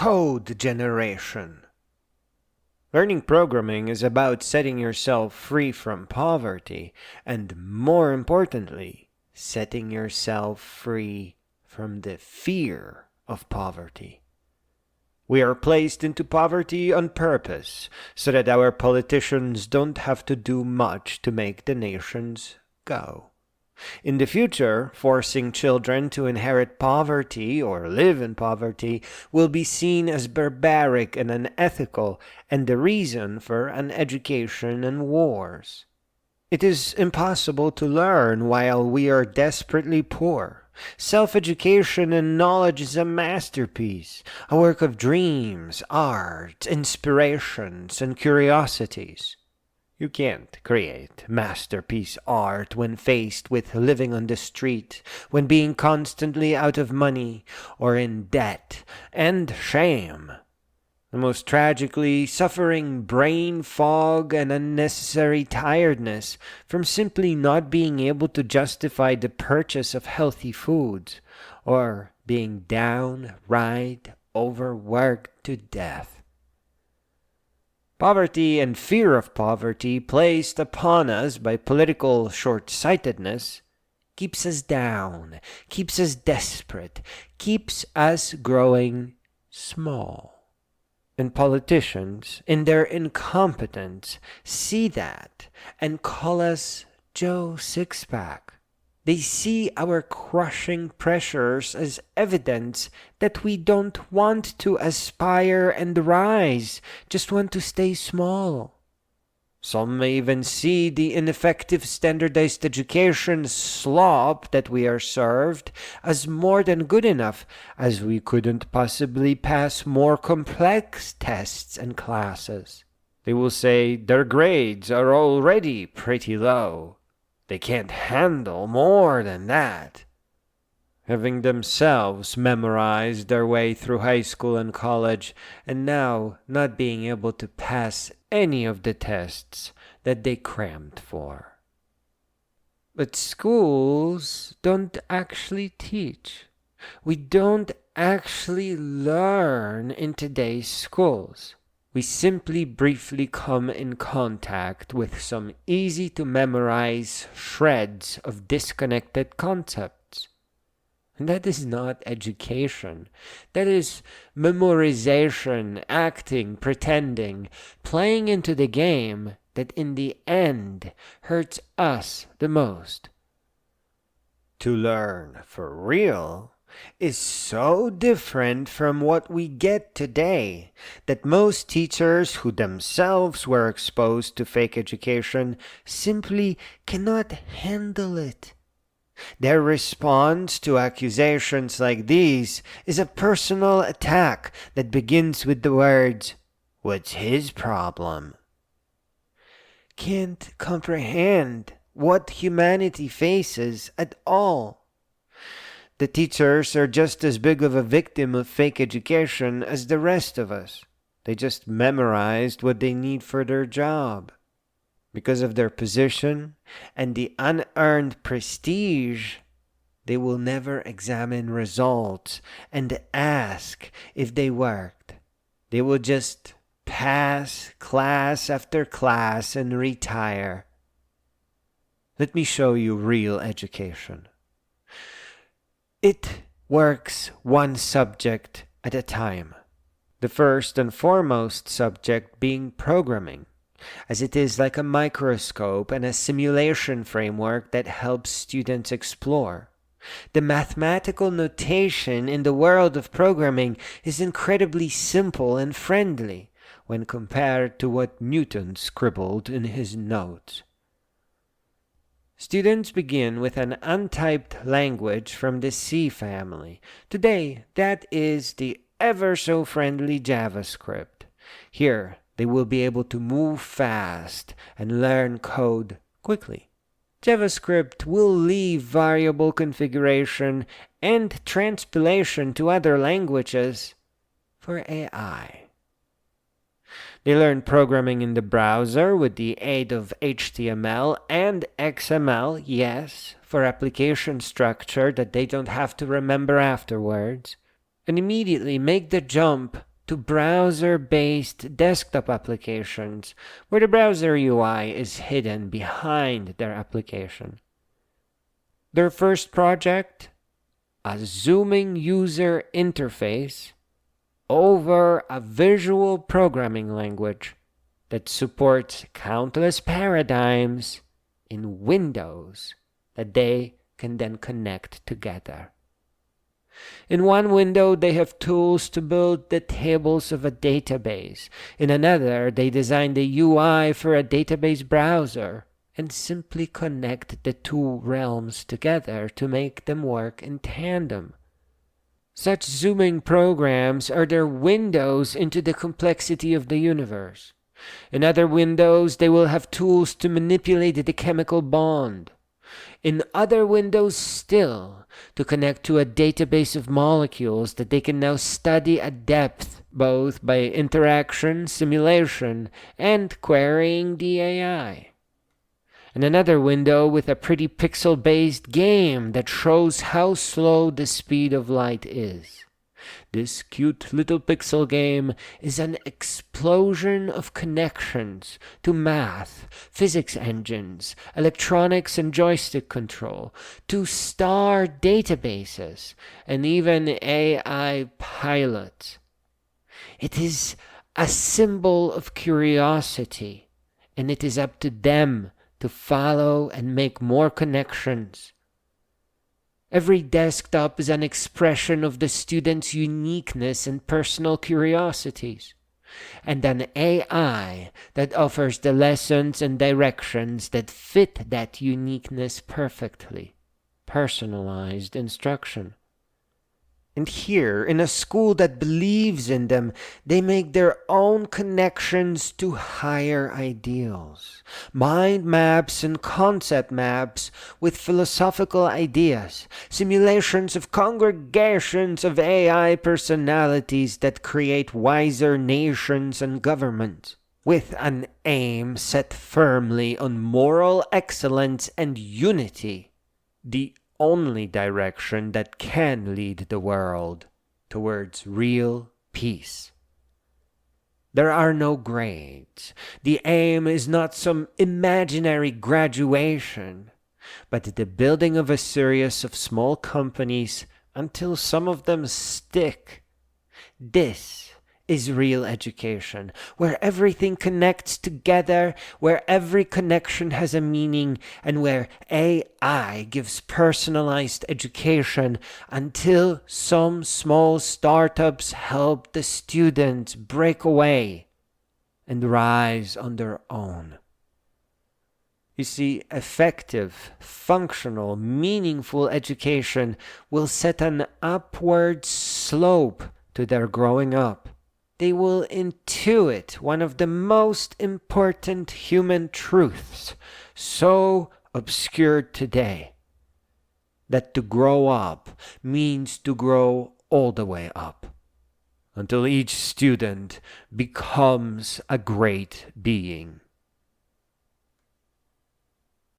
code generation. Learning programming is about setting yourself free from poverty and, more importantly, setting yourself free from the fear of poverty. We are placed into poverty on purpose so that our politicians don't have to do much to make the nations go. In the future, forcing children to inherit poverty or live in poverty will be seen as barbaric and unethical and the reason for uneducation and wars. It is impossible to learn while we are desperately poor. Self-education and knowledge is a masterpiece, a work of dreams, art, inspirations, and curiosities. You can't create masterpiece art when faced with living on the street, when being constantly out of money or in debt and shame. The most tragically, suffering brain fog and unnecessary tiredness from simply not being able to justify the purchase of healthy foods, or being downright overworked to death. Poverty and fear of poverty placed upon us by political shortsightedness keeps us down, keeps us desperate, keeps us growing small. And politicians, in their incompetence, see that and call us Joe Sixpack. They see our crushing pressures as evidence that we don't want to aspire and rise, just want to stay small. Some may even see the ineffective standardized education slop that we are served as more than good enough, as we couldn't possibly pass more complex tests and classes. They will say their grades are already pretty low. They can't handle more than that. Having themselves memorized their way through high school and college, and now not being able to pass any of the tests that they crammed for. But schools don't actually teach. We don't actually learn in today's schools. We simply briefly come in contact with some easy-to-memorize shreds of disconnected concepts. And that is not education. That is memorization, acting, pretending, playing into the game that in the end hurts us the most. To learn for real is so different from what we get today that most teachers who themselves were exposed to fake education simply cannot handle it. Their response to accusations like these is a personal attack that begins with the words, "What's his problem?" Can't comprehend what humanity faces at all. The teachers are just as big of a victim of fake education as the rest of us. They just memorized what they need for their job. Because of their position and the unearned prestige, they will never examine results and ask if they worked. They will just pass class after class and retire. Let me show you real education. It works one subject at a time. The first and foremost subject being programming, as it is like a microscope and a simulation framework that helps students explore. The mathematical notation in the world of programming is incredibly simple and friendly when compared to what Newton scribbled in his notes. Students begin with an untyped language from the C family. Today, that is the ever-so-friendly JavaScript. Here, they will be able to move fast and learn code quickly. JavaScript will leave variable configuration and transpilation to other languages for AI. They learn programming in the browser with the aid of HTML and XML, yes, for application structure that they don't have to remember afterwards, and immediately make the jump to browser-based desktop applications where the browser UI is hidden behind their application. Their first project, a zooming user interface over a visual programming language that supports countless paradigms in windows that they can then connect together. In one window, they have tools to build the tables of a database. In another, they design the UI for a database browser and simply connect the two realms together to make them work in tandem. Such zooming programs are their windows into the complexity of the universe. In other windows, they will have tools to manipulate the chemical bond. In other windows still, to connect to a database of molecules that they can now study at depth, both by interaction, simulation, and querying the AI. And another window with a pretty pixel-based game that shows how slow the speed of light is. This cute little pixel game is an explosion of connections to math, physics engines, electronics and joystick control, to star databases, and even AI pilots. It is a symbol of curiosity, and it is up to them to follow and make more connections. Every desktop is an expression of the student's uniqueness and personal curiosities, and an AI that offers the lessons and directions that fit that uniqueness perfectly. Personalized instruction. And here, in a school that believes in them, they make their own connections to higher ideals. Mind maps and concept maps with philosophical ideas. Simulations of congregations of AI personalities that create wiser nations and governments. With an aim set firmly on moral excellence and unity. The only direction that can lead the world towards real peace. There are no grades. The aim is not some imaginary graduation, but the building of a series of small companies until some of them stick. This is real education, where everything connects together, where every connection has a meaning, and where AI gives personalized education until some small startups help the students break away and rise on their own. You see, effective, functional, meaningful education will set an upward slope to their growing up. They will intuit one of the most important human truths, so obscured today, that to grow up means to grow all the way up, until each student becomes a great being.